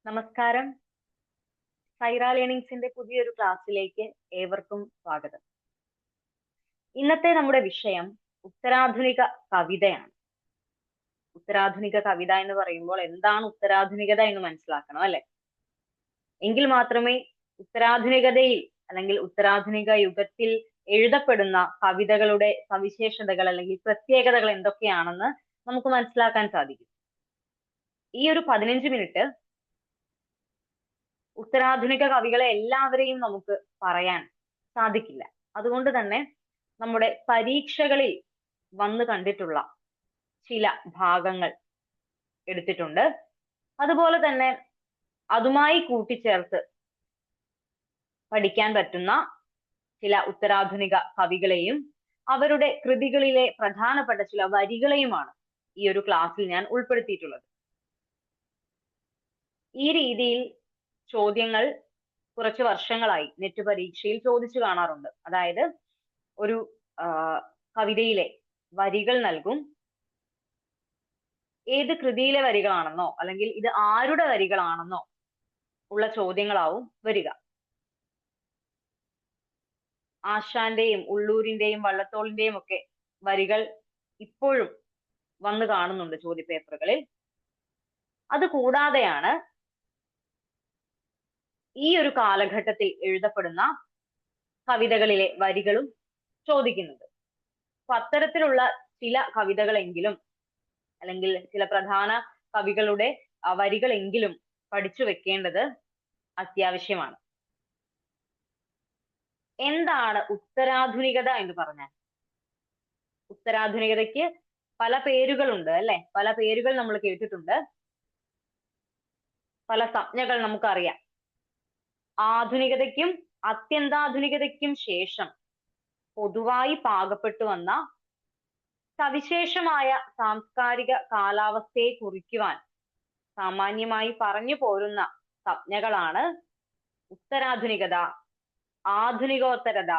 നമസ്കാരം. സൈറ ലേണിംഗ്സിന്റെ പുതിയൊരു ക്ലാസ്സിലേക്ക് ഏവർക്കും സ്വാഗതം. ഇന്നത്തെ നമ്മുടെ വിഷയം ഉത്തരാധുനിക കവിതയാണ്. ഉത്തരാധുനിക കവിത എന്ന് പറയുമ്പോൾ എന്താണ് ഉത്തരാധുനികത എന്ന് മനസ്സിലാക്കണം അല്ലെ? എങ്കിൽ മാത്രമേ ഉത്തരാധുനികതയിൽ അല്ലെങ്കിൽ ഉത്തരാധുനിക യുഗത്തിൽ എഴുതപ്പെടുന്ന കവിതകളുടെ സവിശേഷതകൾ അല്ലെങ്കിൽ പ്രത്യേകതകൾ എന്തൊക്കെയാണെന്ന് നമുക്ക് മനസ്സിലാക്കാൻ സാധിക്കും. ഈ ഒരു 15 മിനിറ്റ് ഉത്തരാധുനിക കവികളെ എല്ലാവരെയും നമുക്ക് പറയാൻ സാധിക്കില്ല. അതുകൊണ്ട് തന്നെ നമ്മുടെ പരീക്ഷകളിൽ വന്നു കണ്ടിട്ടുള്ള ചില ഭാഗങ്ങൾ എടുത്തിട്ടുണ്ട്. അതുപോലെ തന്നെ അതുമായി കൂട്ടിച്ചേർത്ത് പഠിക്കാൻ പറ്റുന്ന ചില ഉത്തരാധുനിക കവികളെയും അവരുടെ കൃതികളിലെ പ്രധാനപ്പെട്ട ചില വരികളെയുമാണ് ഈ ഒരു ക്ലാസ്സിൽ ഞാൻ ഉൾപ്പെടുത്തിയിട്ടുള്ളത്. ഈ രീതിയിൽ ചോദ്യങ്ങൾ കുറച്ച് വർഷങ്ങളായി നെറ്റ് പരീക്ഷയിൽ ചോദിച്ചു കാണാറുണ്ട്. അതായത് ഒരു കവിതയിലെ വരികൾ നൽകും, ഏത് കൃതിയിലെ വരികളാണെന്നോ അല്ലെങ്കിൽ ഇത് ആരുടെ വരികളാണെന്നോ ഉള്ള ചോദ്യങ്ങളാവും വരിക. ആശാന്റെയും ഉള്ളൂരിന്റെയും വള്ളത്തോളിന്റെയും ഒക്കെ വരികൾ ഇപ്പോഴും വന്നു കാണുന്നുണ്ട് ചോദ്യപേപ്പറുകളിൽ. അത് കൂടാതെയാണ് ഈ ഒരു കാലഘട്ടത്തിൽ എഴുതപ്പെടുന്ന കവിതകളിലെ വരികളും ചോദിക്കുന്നത്. അപ്പൊ അത്തരത്തിലുള്ള ചില കവിതകളെങ്കിലും അല്ലെങ്കിൽ ചില പ്രധാന കവികളുടെ വരികളെങ്കിലും പഠിച്ചു വെക്കേണ്ടത് അത്യാവശ്യമാണ്. എന്താണ് ഉത്തരാധുനികത എന്ന് പറഞ്ഞാൽ? ഉത്തരാധുനികതയ്ക്ക് പല പേരുകളുണ്ട് അല്ലെ? പല പേരുകൾ നമ്മൾ കേട്ടിട്ടുണ്ട്, പല സംജ്ഞകൾ നമുക്കറിയാം. ആധുനികതയ്ക്കും അത്യന്താധുനികതയ്ക്കും ശേഷം പൊതുവായി പാകപ്പെട്ടു വന്ന സവിശേഷമായ സാംസ്കാരിക കാലാവസ്ഥയെ കുറിക്കുവാൻ സാമാന്യമായി പറഞ്ഞു പോരുന്ന സംജ്ഞകളാണ് ഉത്തരാധുനികത, ആധുനികോത്തരത,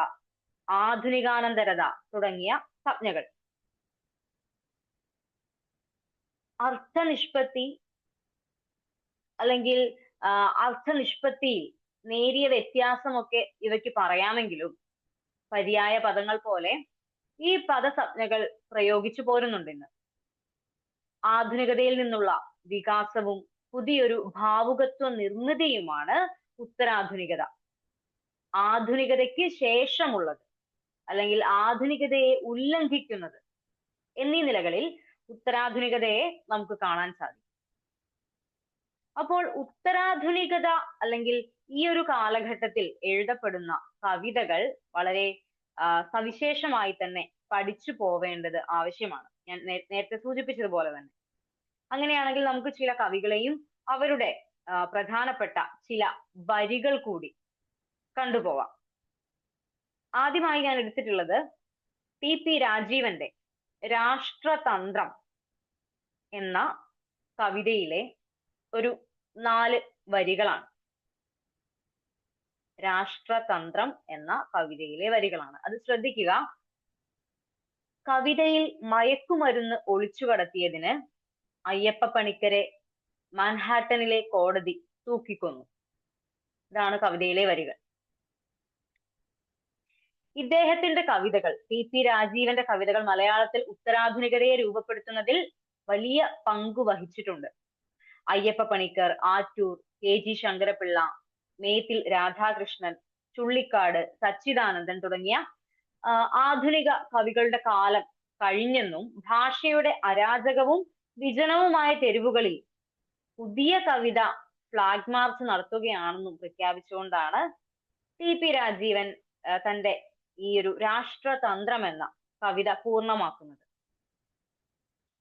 ആധുനികാനന്തരത തുടങ്ങിയ സംജ്ഞകൾ. അർത്ഥനിഷ്പത്തി അല്ലെങ്കിൽ അർത്ഥനിഷ്പത്തിയിൽ നേരിയ വ്യത്യാസമൊക്കെ ഇവയ്ക്ക് പറയാമെങ്കിലും പര്യായ പദങ്ങൾ പോലെ ഈ പദസംജ്ഞകൾ പ്രയോഗിച്ചു പോരുന്നുണ്ട് ഇന്ന്. ആധുനികതയിൽ നിന്നുള്ള വികാസവും പുതിയൊരു ഭാവുകത്വ നിർമ്മിതിയുമാണ് ഉത്തരാധുനികത. ആധുനികതയ്ക്ക് ശേഷമുള്ളത് അല്ലെങ്കിൽ ആധുനികതയെ ഉല്ലംഘിക്കുന്നത് എന്നീ നിലകളിൽ ഉത്തരാധുനികതയെ നമുക്ക് കാണാൻ സാധിക്കും. അപ്പോൾ ഉത്തരാധുനികത അല്ലെങ്കിൽ ഈ ഒരു കാലഘട്ടത്തിൽ എഴുതപ്പെടുന്ന കവിതകൾ വളരെ സവിശേഷമായി തന്നെ പഠിച്ചു പോവേണ്ടത് ആവശ്യമാണ്. ഞാൻ നേരത്തെ സൂചിപ്പിച്ചതുപോലെ തന്നെ. അങ്ങനെയാണെങ്കിൽ നമുക്ക് ചില കവികളെയും അവരുടെ പ്രധാനപ്പെട്ട ചില വരികൾ കൂടി കണ്ടുപോവാം. ആദ്യമായി ഞാൻ എടുത്തിട്ടുള്ളത് TP രാജീവന്റെ രാഷ്ട്രതന്ത്രം എന്ന കവിതയിലെ ഒരു 4 വരികളാണ്. രാഷ്ട്രതന്ത്രം എന്ന കവിതയിലെ വരികളാണ്. അത് ശ്രദ്ധിക്കുക. കവിതയിൽ മയക്കുമരുന്ന് ഒളിച്ചു കടത്തിയതിന് അയ്യപ്പ പണിക്കരെ മാൻഹാട്ടനിലെ കോടതി തൂക്കിക്കൊന്നു. ഇതാണ് കവിതയിലെ വരികൾ. ഇദ്ദേഹത്തിന്റെ കവിതകൾ, TP രാജീവന്റെ കവിതകൾ മലയാളത്തിൽ ഉത്തരാധുനികതയെ രൂപപ്പെടുത്തുന്നതിൽ വലിയ പങ്കു വഹിച്ചിട്ടുണ്ട്. അയ്യപ്പ പണിക്കർ, ആറ്റൂർ, KG ശങ്കരപിള്ള, മേത്തിൽ രാധാകൃഷ്ണൻ, ചുള്ളിക്കാട്, സച്ചിദാനന്ദൻ തുടങ്ങിയ ആധുനിക കവികളുടെ കാലം കഴിഞ്ഞെന്നും ഭാഷയുടെ അരാജകവും വിജനവുമായ തെരുവുകളിൽ പുതിയ കവിത ഫ്ലാഗ് മാർച്ച് നടത്തുകയാണെന്നും പ്രഖ്യാപിച്ചുകൊണ്ടാണ് TP രാജീവൻ തന്റെ ഈ ഒരു രാഷ്ട്രതന്ത്രം എന്ന കവിത പൂർണ്ണമാക്കുന്നത്.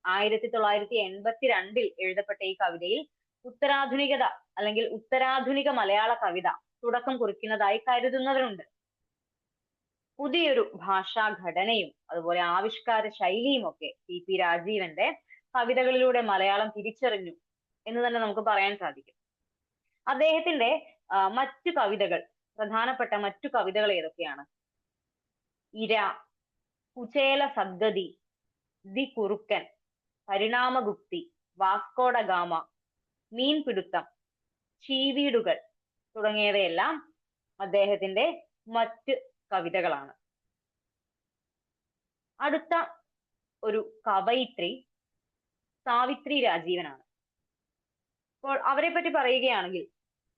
1982 എഴുതപ്പെട്ട ഈ കവിതയിൽ ഉത്തരാധുനികത അല്ലെങ്കിൽ ഉത്തരാധുനിക മലയാള കവിത തുടക്കം കുറിക്കുന്നതായി കരുതുന്നവരുണ്ട്. പുതിയൊരു ഭാഷാഘടനയും അതുപോലെ ആവിഷ്കാര ശൈലിയും ഒക്കെ TP രാജീവന്റെ കവിതകളിലൂടെ മലയാളം തിരിച്ചറിഞ്ഞു എന്ന് തന്നെ നമുക്ക് പറയാൻ സാധിക്കും. അദ്ദേഹത്തിന്റെ മറ്റു കവിതകൾ, പ്രധാനപ്പെട്ട മറ്റു കവിതകൾ ഏതൊക്കെയാണ്? ഇര, കുചേല സദ്ഗതി, ദി കുറുക്കൻ, പരിണാമഗുപ്തി, വാസ്കോഡ ഗാമ, മീൻപിടുത്തം, ചീവീടുകൾ തുടങ്ങിയവയെല്ലാം അദ്ദേഹത്തിന്റെ മറ്റ് കവിതകളാണ്. അടുത്ത ഒരു കവയിത്രി സാവിത്രി രാജീവനാണ്. അപ്പോൾ അവരെ പറ്റി പറയുകയാണെങ്കിൽ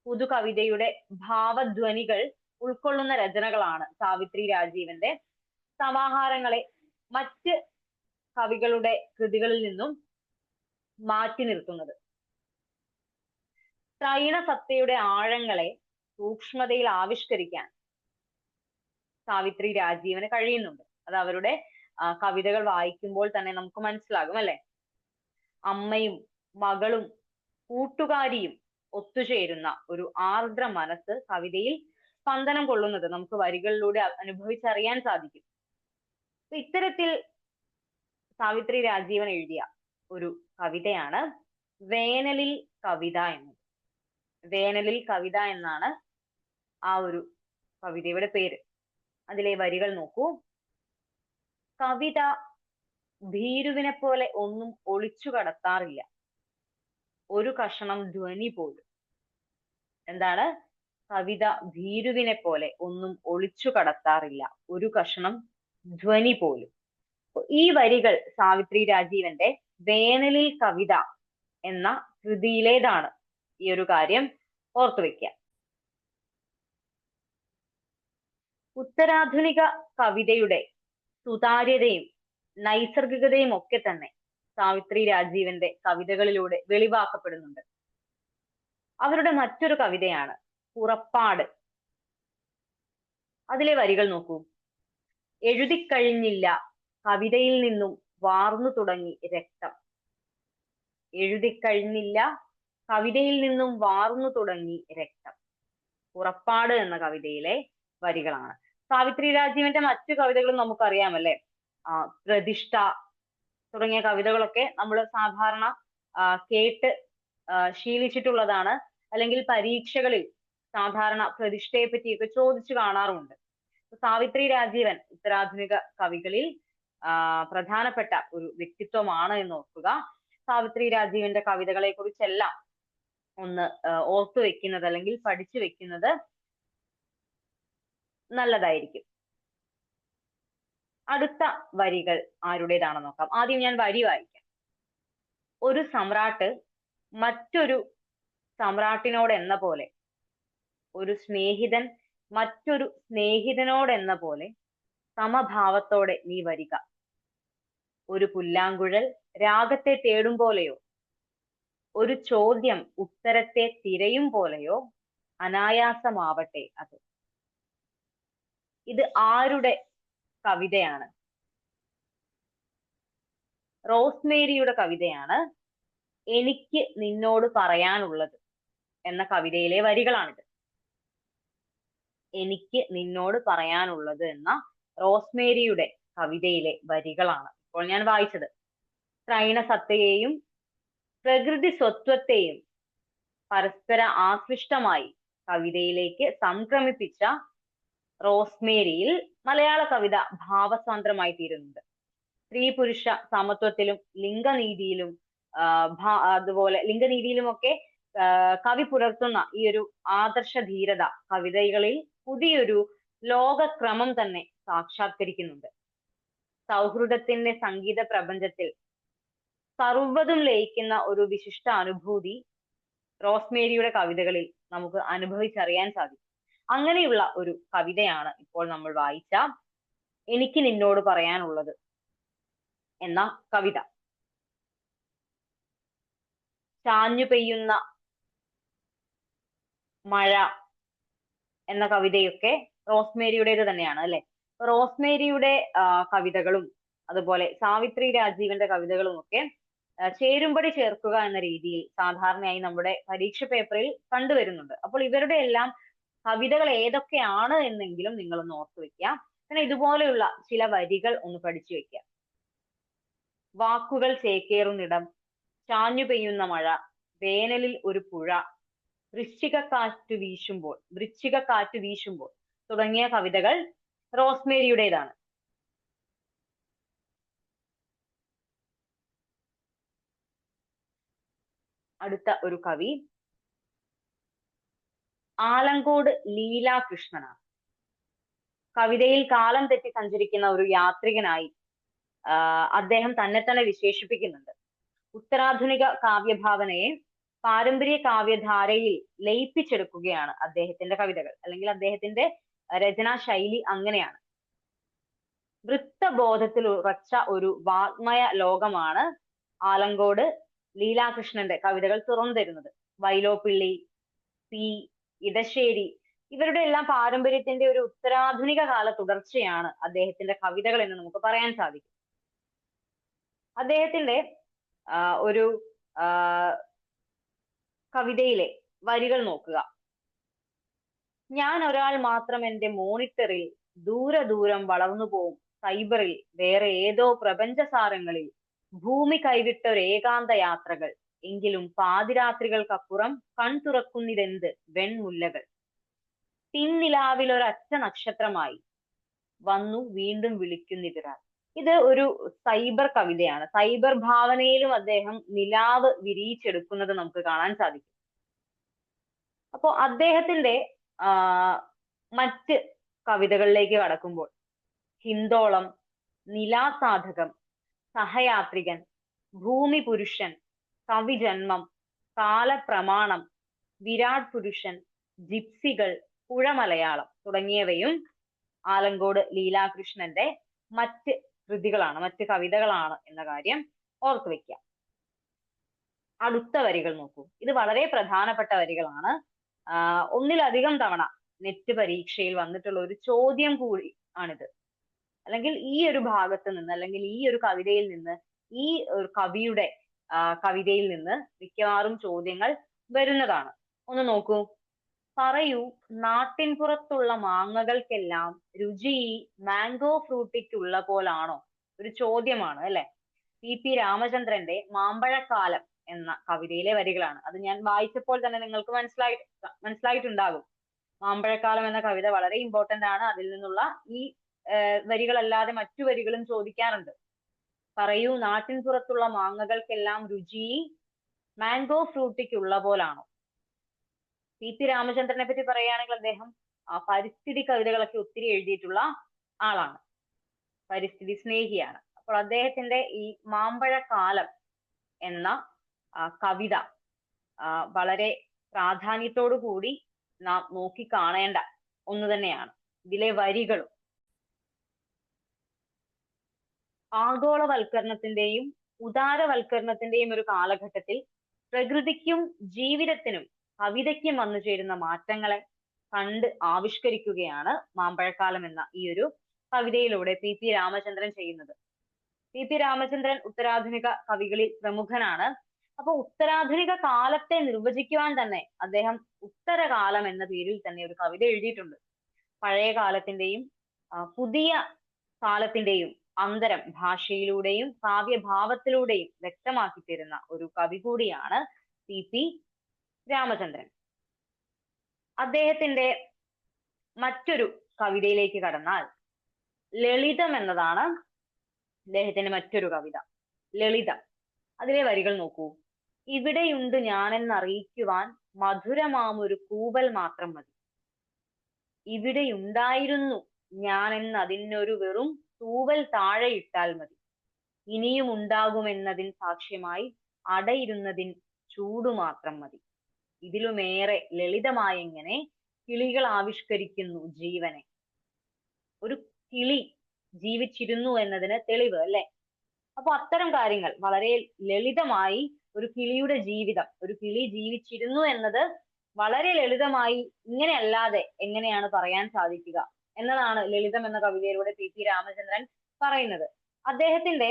പുതുകവിതയുടെ ഭാവധ്വനികൾ ഉൾക്കൊള്ളുന്ന രചനകളാണ് സാവിത്രി രാജീവന്റെ. സമാഹാരങ്ങളെ മറ്റ് കവികളുടെ കൃതികളിൽ നിന്നും മാറ്റി നിർത്തുന്നത്. ത്രൈണ സത്തയുടെ ആഴങ്ങളെ സൂക്ഷ്മതയിൽ ആവിഷ്കരിക്കാൻ സാവിത്രി രാജീവന് കഴിയുന്നുണ്ട്. അത് അവരുടെ കവിതകൾ വായിക്കുമ്പോൾ തന്നെ നമുക്ക് മനസ്സിലാകും, അല്ലെ? അമ്മയും മകളും കൂട്ടുകാരിയും ഒത്തുചേരുന്ന ഒരു ആർദ്ര മനസ്സ് കവിതയിൽ സ്പന്ദനം കൊള്ളുന്നത് നമുക്ക് വരികളിലൂടെ അനുഭവിച്ചറിയാൻ സാധിക്കും. ഇത്തരത്തിൽ സാവിത്രി രാജീവൻ എഴുതിയ ഒരു കവിതയാണ് വേനലിൽ കവിത എന്നത്. വേനലിൽ കവിത എന്നാണ് ആ ഒരു കവിതയുടെ പേര്. അതിലെ വരികൾ നോക്കൂ. കവിത ഭീരുവിനെ പോലെ ഒന്നും ഒളിച്ചു കടത്താറില്ല, ഒരു കഷണം ധ്വനി പോലും. എന്താണ്? കവിത ഭീരുവിനെ പോലെ ഒന്നും ഒളിച്ചു കടത്താറില്ല, ഒരു കഷണം ധ്വനി പോലും. ഈ വരികൾ സാവിത്രി രാജീവന്റെ വേനലിൽ കവിത എന്ന കൃതിയിലേതാണ്. ഈ ഒരു കാര്യം ഓർത്തുവെക്കുക. ഉത്തരാധുനിക കവിതയുടെ സുതാര്യതയും നൈസർഗികതയും ഒക്കെ തന്നെ സാവിത്രി രാജീവന്റെ കവിതകളിലൂടെ വെളിവാക്കപ്പെടുന്നുണ്ട്. അവരുടെ മറ്റൊരു കവിതയാണ് പുറപ്പാട്. അതിലെ വരികൾ നോക്കൂ. എഴുതിക്കഴിഞ്ഞില്ല കവിതയിൽ നിന്നും വാർന്നു തുടങ്ങി രക്തം. എഴുതിക്കഴിഞ്ഞില്ല കവിതയിൽ നിന്നും വാർന്നു തുടങ്ങി രക്തം. പുറപ്പാട് എന്ന കവിതയിലെ വരികളാണ്. സാവിത്രി രാജീവന്റെ മറ്റു കവിതകളും നമുക്കറിയാമല്ലേ. പ്രതിഷ്ഠ തുടങ്ങിയ കവിതകളൊക്കെ നമ്മൾ സാധാരണ കേട്ട് ശീലിച്ചിട്ടുള്ളതാണ്. അല്ലെങ്കിൽ പരീക്ഷകളിൽ സാധാരണ പ്രതിഷ്ഠയെ പറ്റിയൊക്കെ ചോദിച്ചു കാണാറുമുണ്ട്. സാവിത്രി രാജീവൻ ഉത്തരാധുനിക കവികളിൽ പ്രധാനപ്പെട്ട ഒരു വ്യക്തിത്വമാണ് എന്ന് ഓർക്കുക. സാവിത്രി രാജീവന്റെ കവിതകളെ കുറിച്ചെല്ലാം ഒന്ന് ഓർത്തു വെക്കുന്നത് അല്ലെങ്കിൽ പഠിച്ചു വെക്കുന്നത് നല്ലതായിരിക്കും. അടുത്ത വരികൾ ആരുടേതാണെന്ന് നോക്കാം. ആദ്യം ഞാൻ വരി വായിക്കാം. ഒരു സമ്രാട്ട് മറ്റൊരു സമ്രാട്ടിനോടെന്ന പോലെ, ഒരു സ്നേഹിതൻ മറ്റൊരു സ്നേഹിതനോടെന്ന പോലെ സമഭാവത്തോടെ നീ വരിക. ഒരു പുല്ലാങ്കുഴൽ രാഗത്തെ തേടും പോലെയോ, ഒരു ചോദ്യം ഉത്തരത്തെ തിരയും പോലെയോ അനായാസമാവട്ടെ അത്. ഇത് ആരുടെ കവിതയാണ്? റോസ്മേരിയുടെ കവിതയാണ്. എനിക്ക് നിന്നോട് പറയാനുള്ളത് എന്ന കവിതയിലെ വരികളാണിത്. എനിക്ക് നിന്നോട് പറയാനുള്ളത് എന്ന റോസ്മേരിയുടെ കവിതയിലെ വരികളാണ് ഇപ്പോൾ ഞാൻ വായിച്ചത്. ത്രൈണ സത്തയെയും പ്രകൃതി സ്വത്വത്തെയും പരസ്പര ആശ്ലിഷ്ടമായി കവിതയിലേക്ക് സംക്രമിപ്പിച്ച റോസ്മേരിയിൽ മലയാള കവിത ഭാവസാന്ദ്രമായി തീരുന്നുണ്ട്. സ്ത്രീ പുരുഷ സമത്വത്തിലും ലിംഗനീതിയിലും അതുപോലെ ലിംഗനീതിയിലുമൊക്കെ കവി പുലർത്തുന്ന ഈ ഒരു ആദർശ ധീരത കവിതകളിൽ പുതിയൊരു ലോകക്രമം തന്നെ സാക്ഷാത്കരിക്കുന്നുണ്ട്. സൗഹൃദത്തിന്റെ സംഗീത പ്രപഞ്ചത്തിൽ സർവ്വതും ലയിക്കുന്ന ഒരു വിശിഷ്ട അനുഭൂതി റോസ്മേരിയുടെ കവിതകളിൽ നമുക്ക് അനുഭവിച്ചറിയാൻ സാധിക്കും. അങ്ങനെയുള്ള ഒരു കവിതയാണ് ഇപ്പോൾ നമ്മൾ വായിച്ച എനിക്ക് നിന്നോട് പറയാനുള്ളത് എന്ന കവിത. ചാഞ്ഞു പെയ്യുന്ന മഴ എന്ന കവിതയൊക്കെ റോസ്മേരിയുടേത് തന്നെയാണ്, അല്ലെ? റോസ്മേരിയുടെ കവിതകളും അതുപോലെ സാവിത്രി രാജീവന്റെ കവിതകളും ഒക്കെ ചേരുംപടി ചേർക്കുക എന്ന രീതിയിൽ സാധാരണയായി നമ്മുടെ പരീക്ഷ പേപ്പറിൽ കണ്ടുവരുന്നുണ്ട്. അപ്പോൾ ഇവരുടെ എല്ലാം കവിതകൾ ഏതൊക്കെയാണ് എന്നെങ്കിലും നിങ്ങൾ ഒന്ന് ഓർത്തു വെക്കുക. പിന്നെ ഇതുപോലെയുള്ള ചില വരികൾ ഒന്ന് പഠിച്ചു വെക്കുക. വാക്കുകൾ ചേക്കേറുന്നിടം, ചാഞ്ഞു പെയ്യുന്ന മഴ, വേനലിൽ ഒരു പുഴ, വൃശ്ചികക്കാറ്റ് വീശുമ്പോൾ തുടങ്ങിയ കവിതകൾ റോസ്മേരിയുടേതാണ്. അടുത്ത ഒരു കവി ആലങ്കോട് ലീലാകൃഷ്ണനാണ്. കവിതയിൽ കാലം തെറ്റി സഞ്ചരിക്കുന്ന ഒരു യാത്രികനായി അദ്ദേഹം തന്നെ തന്നെ വിശേഷിപ്പിക്കുന്നുണ്ട്. ഉത്തരാധുനിക കാവ്യഭാവനയെ പാരമ്പര്യ കാവ്യധാരയിൽ ലയിപ്പിച്ചെടുക്കുകയാണ് അദ്ദേഹത്തിന്റെ കവിതകൾ, അല്ലെങ്കിൽ അദ്ദേഹത്തിന്റെ രചനാ ശൈലി അങ്ങനെയാണ്. വൃത്തബോധത്തിൽ ഉറച്ച ഒരു വാഗ്മയ ലോകമാണ് ആലങ്കോട് ലീലാകൃഷ്ണന്റെ കവിതകൾ തുറന്നു തരുന്നത്. വൈലോപ്പിള്ളി, പി ഇടശ്ശേരി ഇവരുടെ എല്ലാം പാരമ്പര്യത്തിന്റെ ഒരു ഉത്തരാധുനിക കാല തുടർച്ചയാണ് അദ്ദേഹത്തിന്റെ കവിതകൾ എന്ന് നമുക്ക് പറയാൻ സാധിക്കും. അദ്ദേഹത്തിന്റെ ഒരു കവിതയിലെ വരികൾ നോക്കുക. ഞാൻ ഒരാൾ മാത്രം എന്റെ മോണിറ്ററിൽ ദൂരെ ദൂരം വളർന്നു പോവും സൈബറിൽ വേറെ ഏതോ പ്രപഞ്ചസാരങ്ങളിൽ ഭൂമി കൈവിട്ട ഒരു ഏകാന്ത യാത്രകൾ, എങ്കിലും പാതിരാത്രികൾക്കപ്പുറം കൺ തുറക്കുന്നിതെന്ത് വെൺമുല്ലകൾ, പിൻനിലാവിൽ ഒരച്ച നക്ഷത്രമായി വന്നു വീണ്ടും വിളിക്കുന്നിതൊരാൾ. ഇത് ഒരു സൈബർ കവിതയാണ്. സൈബർ ഭാവനയിലും അദ്ദേഹം നിലാവ് വിരിയിച്ചെടുക്കുന്നത് നമുക്ക് കാണാൻ സാധിക്കും. അപ്പോ അദ്ദേഹത്തിന്റെ മറ്റ് കവിതകളിലേക്ക് കടക്കുമ്പോൾ ഹിന്ദോളം, നിലാസാധകം, സഹയാത്രികൻ, ഭൂമി പുരുഷൻ, കവിജന്മം, കാലപ്രമാണം, വിരാട് പുരുഷൻ, ജിപ്സികൾ, പുഴമലയാളം തുടങ്ങിയവയും ആലങ്കോട് ലീലാകൃഷ്ണന്റെ മറ്റ് കൃതികളാണ്, മറ്റ് കവിതകളാണ് എന്ന കാര്യം ഓർത്തു വെക്കുക. അടുത്ത വരികൾ നോക്കൂ. ഇത് വളരെ പ്രധാനപ്പെട്ട വരികളാണ്. ഒന്നിലധികം തവണ നെറ്റ് പരീക്ഷയിൽ വന്നിട്ടുള്ള ഒരു ചോദ്യം കൂടി ആണിത്. അല്ലെങ്കിൽ ഈ ഒരു ഭാഗത്ത് നിന്ന്, അല്ലെങ്കിൽ ഈ ഒരു കവിതയിൽ നിന്ന്, ഈ ഒരു കവിയുടെ കവിതയിൽ നിന്ന് മിക്കവാറും ചോദ്യങ്ങൾ വരുന്നതാണ്. ഒന്ന് നോക്കൂ. പറയൂ, നാട്ടിൻപുറത്തുള്ള മാങ്ങകൾക്കെല്ലാം രുചി മാംഗോ ഫ്രൂട്ടിക്കുള്ള പോലാണോ? ഒരു ചോദ്യമാണ് അല്ലെ. പി രാമചന്ദ്രന്റെ മാമ്പഴക്കാലം എന്ന കവിതയിലെ വരികളാണ്. അത് ഞാൻ വായിച്ചപ്പോൾ തന്നെ നിങ്ങൾക്ക് മനസ്സിലായിട്ടുണ്ടാകും. മാമ്പഴക്കാലം എന്ന കവിത വളരെ ഇമ്പോർട്ടന്റ് ആണ്. അതിൽ നിന്നുള്ള ഈ വരികളല്ലാതെ മറ്റു വരികളും ചോദിക്കാറുണ്ട്. പറയൂ, നാട്ടിൻപുറത്തുള്ള മാങ്ങകൾക്കെല്ലാം രുചി മാംഗോ ഫ്രൂട്ടിക്കുള്ള പോലാണോ? പി രാമചന്ദ്രനെ പറ്റി പറയുകയാണെങ്കിൽ അദ്ദേഹം പരിസ്ഥിതി കവിതകളൊക്കെ ഒത്തിരി എഴുതിയിട്ടുള്ള ആളാണ്, പരിസ്ഥിതി സ്നേഹിയാണ്. അപ്പോൾ അദ്ദേഹത്തിന്റെ ഈ മാമ്പഴക്കാലം എന്ന കവിത വളരെ പ്രാധാന്യത്തോടു കൂടി നാം നോക്കി കാണേണ്ട ഒന്ന് തന്നെയാണ്. ഇതിലെ വരികളും ആഗോളവൽക്കരണത്തിന്റെയും ഉദാരവൽക്കരണത്തിന്റെയും ഒരു കാലഘട്ടത്തിൽ പ്രകൃതിക്കും ജീവിതത്തിനും കവിതയ്ക്കും വന്നു ചേരുന്ന മാറ്റങ്ങളെ കണ്ട് ആവിഷ്കരിക്കുകയാണ് മാമ്പഴക്കാലം എന്ന ഈ ഒരു കവിതയിലൂടെ പി രാമചന്ദ്രൻ ചെയ്യുന്നത്. പി രാമചന്ദ്രൻ ഉത്തരാധുനിക കവികളിൽ പ്രമുഖനാണ്. അപ്പൊ ഉത്തരാധുനിക കാലത്തെ നിർവചിക്കുവാൻ തന്നെ അദ്ദേഹം ഉത്തരകാലം എന്ന പേരിൽ തന്നെ ഒരു കവിത എഴുതിയിട്ടുണ്ട്. പഴയ കാലത്തിന്റെയും പുതിയ കാലത്തിന്റെയും അന്തരം ഭാഷയിലൂടെയും കാവ്യഭാവത്തിലൂടെയും വ്യക്തമാക്കി തരുന്ന ഒരു കവി കൂടിയാണ് പി രാമചന്ദ്രൻ. അദ്ദേഹത്തിന്റെ മറ്റൊരു കവിതയിലേക്ക് കടന്നാൽ ലളിതം എന്നതാണ് അദ്ദേഹത്തിന്റെ മറ്റൊരു കവിത. ലളിതം, അതിലെ വരികൾ നോക്കൂ. ഇവിടെയുണ്ട് ഞാനെന്നറിയിക്കുവാൻ മധുരമാമൊരു കൂവൽ മാത്രം മതി. ഇവിടെയുണ്ടായിരുന്നു ഞാനെന്നതിനൊരു വെറും തൂവൽ താഴെ ഇട്ടാൽ മതി. ഇനിയും ഉണ്ടാകുമെന്നതിൻ സാക്ഷ്യമായി അടയിരുന്നതിൻ ചൂടു മാത്രം മതി. ഇതിലുമേറെ ലളിതമായെങ്ങനെ കിളികൾ ആവിഷ്കരിക്കുന്നു ജീവനെ. ഒരു കിളി ജീവിച്ചിരുന്നു എന്നതിന് തെളിവ് അല്ലെ. അപ്പൊ അത്തരം കാര്യങ്ങൾ വളരെ ലളിതമായി ഒരു കിളിയുടെ ജീവിതം, ഒരു കിളി ജീവിച്ചിരുന്നു എന്നത് വളരെ ലളിതമായി ഇങ്ങനെയല്ലാതെ എങ്ങനെയാണ് പറയാൻ സാധിക്കുക എന്നതാണ് ലളിതം എന്ന കവിതയിലൂടെ പി രാമചന്ദ്രൻ പറയുന്നത്. അദ്ദേഹത്തിന്റെ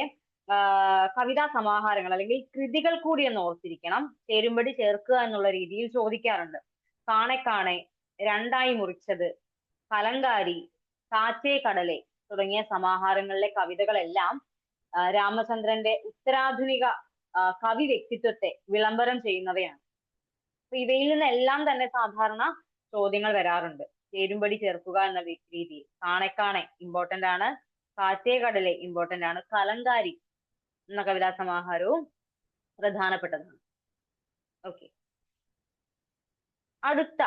കവിതാ സമാഹാരങ്ങൾ അല്ലെങ്കിൽ കൃതികൾ കൂടി എന്ന് ഓർത്തിരിക്കണം. ചേരുംപടി ചേർക്കുക എന്നുള്ള രീതിയിൽ ചോദിക്കാറുണ്ട്. കാണെ കാണെ, രണ്ടായി മുറിച്ചത്, കലങ്കാരി, കാറ്റേ കടലെ തുടങ്ങിയ സമാഹാരങ്ങളിലെ കവിതകളെല്ലാം രാമചന്ദ്രന്റെ ഉത്തരാധുനിക കവി വ്യക്തിത്വത്തെ വിളംബരം ചെയ്യുന്നവയാണ്. അപ്പൊ ഇവയിൽ നിന്നെല്ലാം തന്നെ സാധാരണ ചോദ്യങ്ങൾ വരാറുണ്ട്. ചേരുംപടി ചേർക്കുക എന്ന രീതിയിൽ. കാണെ ഇമ്പോർട്ടന്റ് ആണ്, കാറ്റേ കടലെ ഇമ്പോർട്ടന്റ് ആണ്, കലങ്കാരി എന്ന കവിതാ സമാഹാരവും പ്രധാനപ്പെട്ടതാണ്. ഓക്കെ, അടുത്ത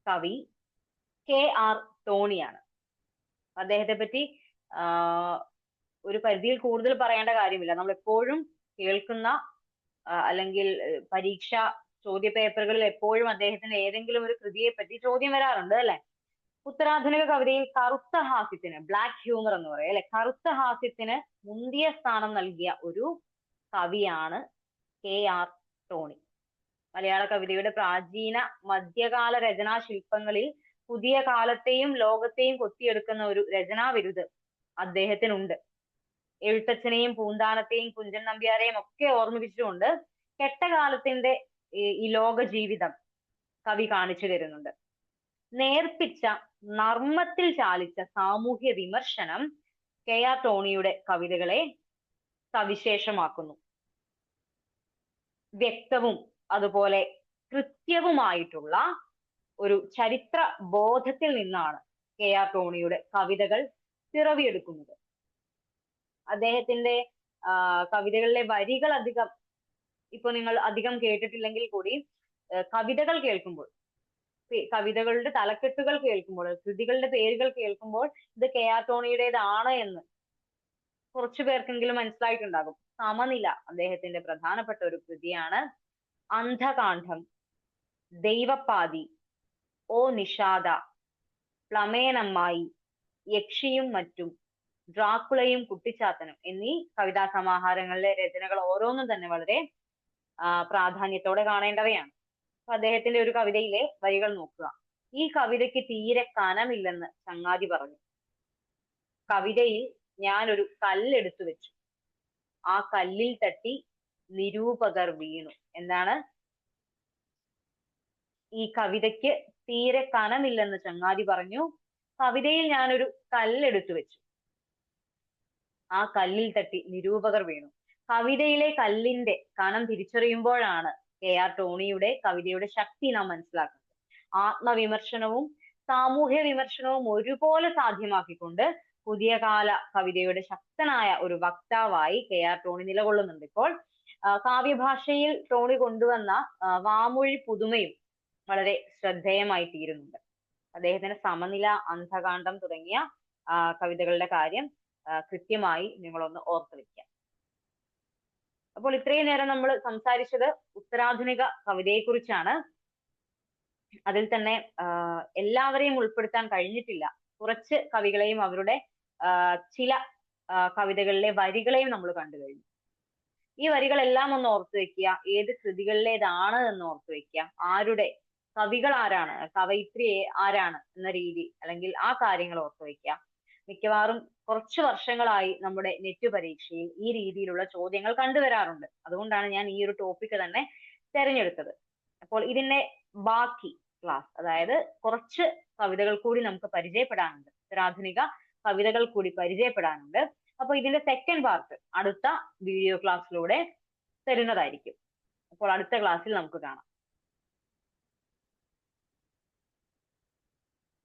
കവി KR ടോണിയാണ്. അദ്ദേഹത്തെ പറ്റി ഒരു പരിധിയിൽ കൂടുതൽ പറയേണ്ട കാര്യമില്ല. നമ്മൾ എപ്പോഴും കേൾക്കുന്ന അല്ലെങ്കിൽ പരീക്ഷ ചോദ്യ പേപ്പറുകളിൽ എപ്പോഴും അദ്ദേഹത്തിന്റെ ഏതെങ്കിലും ഒരു കൃതിയെ പറ്റി ചോദ്യം വരാറുണ്ട് അല്ലെ. ഉത്തരാധുനിക കവിതയിൽ കറുത്ത ഹാസ്യത്തിന്, ബ്ലാക്ക് ഹ്യൂമർ എന്ന് പറയും അല്ലെ, കറുത്ത ഹാസ്യത്തിന് മുന്തിയ സ്ഥാനം നൽകിയ ഒരു കവിയാണ് KR ടോണി. മലയാള കവിതയുടെ പ്രാചീന മധ്യകാല രചനാ ശില്പങ്ങളിൽ പുതിയ കാലത്തെയും ലോകത്തെയും കൊത്തിയെടുക്കുന്ന ഒരു രചനാവിരുത് അദ്ദേഹത്തിനുണ്ട്. എഴുത്തച്ഛനെയും പൂന്താനത്തെയും കുഞ്ചൻ നമ്പ്യാരെയും ഒക്കെ ഓർമ്മിപ്പിച്ചുകൊണ്ട് കെട്ടകാലത്തിന്റെ ഈ ലോക ജീവിതം കവി കാണിച്ചു തരുന്നുണ്ട്. നേർപ്പിച്ച നർമ്മത്തിൽ ചാലിച്ച സാമൂഹ്യ വിമർശനം KR ടോണിയുടെ കവിതകളെ സവിശേഷമാക്കുന്നു. വ്യക്തവും അതുപോലെ കൃത്യവുമായിട്ടുള്ള ഒരു ചരിത്ര ബോധത്തിൽ നിന്നാണ് KR ടോണിയുടെ കവിതകൾ പിറവിയെടുക്കുന്നത്. അദ്ദേഹത്തിന്റെ കവിതകളിലെ വരികൾ അധികം ഇപ്പൊ നിങ്ങൾ അധികം കേട്ടിട്ടില്ലെങ്കിൽ കൂടി കവിതകൾ കേൾക്കുമ്പോൾ, കവിതകളുടെ തലക്കെട്ടുകൾ കേൾക്കുമ്പോൾ, കൃതികളുടെ പേരുകൾ കേൾക്കുമ്പോൾ ഇത് KR ടോണിയുടേതാണ് എന്ന് കുറച്ചു പേർക്കെങ്കിലും മനസ്സിലായിട്ടുണ്ടാകും. സമനില അദ്ദേഹത്തിന്റെ പ്രധാനപ്പെട്ട ഒരു കൃതിയാണ്. അന്ധകാന്ഡം, ദൈവപ്പാതി, ഓ നിഷാദ, പ്ലമേനമ്മായി, യക്ഷിയും മറ്റും, ഡ്രാക്കുളയും കുട്ടിച്ചാത്തനും എന്നീ കവിതാ സമാഹാരങ്ങളിലെ രചനകൾ ഓരോന്നും തന്നെ വളരെ പ്രാധാന്യത്തോടെ കാണേണ്ടവയാണ്. അപ്പൊ അദ്ദേഹത്തിന്റെ ഒരു കവിതയിലെ വരികൾ നോക്കുക. ഈ കവിതയ്ക്ക് തീരെ കനമില്ലെന്ന് ചങ്ങാതി പറഞ്ഞു. കവിതയിൽ ഞാനൊരു കല്ലെടുത്തു വെച്ചു. ആ കല്ലിൽ തട്ടി നിരൂപകർ വീണു. എന്താണ്? ഈ കവിതയ്ക്ക് തീരെ കനമില്ലെന്ന് ചങ്ങാതി പറഞ്ഞു. കവിതയിൽ ഞാനൊരു കല്ലെടുത്തു വെച്ചു. ആ കല്ലിൽ തട്ടി നിരൂപകർ വീണു. കവിതയിലെ കല്ലിന്റെ കനം തിരിച്ചറിയുമ്പോഴാണ് KR ടോണിയുടെ കവിതയുടെ ശക്തി നാം മനസ്സിലാക്കുന്നത്. ആത്മവിമർശനവും സാമൂഹ്യ വിമർശനവും ഒരുപോലെ സാധ്യമാക്കിക്കൊണ്ട് പുതിയ കാല കവിതയുടെ ശക്തനായ ഒരു വക്താവായി KR ടോണി നിലകൊള്ളുന്നുണ്ട്. ഇപ്പോൾ കാവ്യഭാഷയിൽ ടോണി കൊണ്ടുവന്ന വാമൊഴി പുതുമയും വളരെ ശ്രദ്ധേയമായി തീരുന്നുണ്ട്. അദ്ദേഹത്തിന് സമനില, അന്ധകാന്ഡം തുടങ്ങിയ കവിതകളുടെ കാര്യം കൃത്യമായി നിങ്ങളൊന്ന് ഓർത്തു വെക്കുക. അപ്പോൾ ഇത്രയും നേരം നമ്മൾ സംസാരിച്ചത് ഉത്തരാധുനിക കവിതയെക്കുറിച്ചാണ്. അതിൽ തന്നെ എല്ലാവരെയും ഉൾപ്പെടുത്താൻ കഴിഞ്ഞിട്ടില്ല. കുറച്ച് കവികളെയും അവരുടെ ചില കവിതകളിലെ വരികളെയും നമ്മൾ കണ്ടു കഴിഞ്ഞു. ഈ വരികളെല്ലാം ഒന്ന് ഓർത്തു വെക്കുക. ഏത് കൃതികളിലേതാണ് എന്ന് ഓർത്തു വെക്കുക. ആരുടെ, കവികൾ ആരാണ്, കവയിത്രി ആരാണ് എന്ന രീതി അല്ലെങ്കിൽ ആ കാര്യങ്ങൾ ഓർത്തു വെക്കുക. മിക്കവാറും കുറച്ച് വർഷങ്ങളായി നമ്മുടെ നെറ്റ് പരീക്ഷയിൽ ഈ രീതിയിലുള്ള ചോദ്യങ്ങൾ കണ്ടുവരാറുണ്ട്. അതുകൊണ്ടാണ് ഞാൻ ഈ ഒരു ടോപ്പിക് തന്നെ തിരഞ്ഞെടുത്തത്. അപ്പോൾ ഇതിന്റെ ബാക്കി ക്ലാസ്, അതായത് കുറച്ച് കവിതകൾ കൂടി നമുക്ക് പരിചയപ്പെടാനുണ്ട്, ഉത്തരാധുനിക കവിതകൾ കൂടി പരിചയപ്പെടാനുണ്ട്. അപ്പൊ ഇതിന്റെ സെക്കൻഡ് പാർട്ട് അടുത്ത വീഡിയോ ക്ലാസ്സിലൂടെ തരുന്നതായിരിക്കും. അപ്പോൾ അടുത്ത ക്ലാസ്സിൽ നമുക്ക് കാണാം.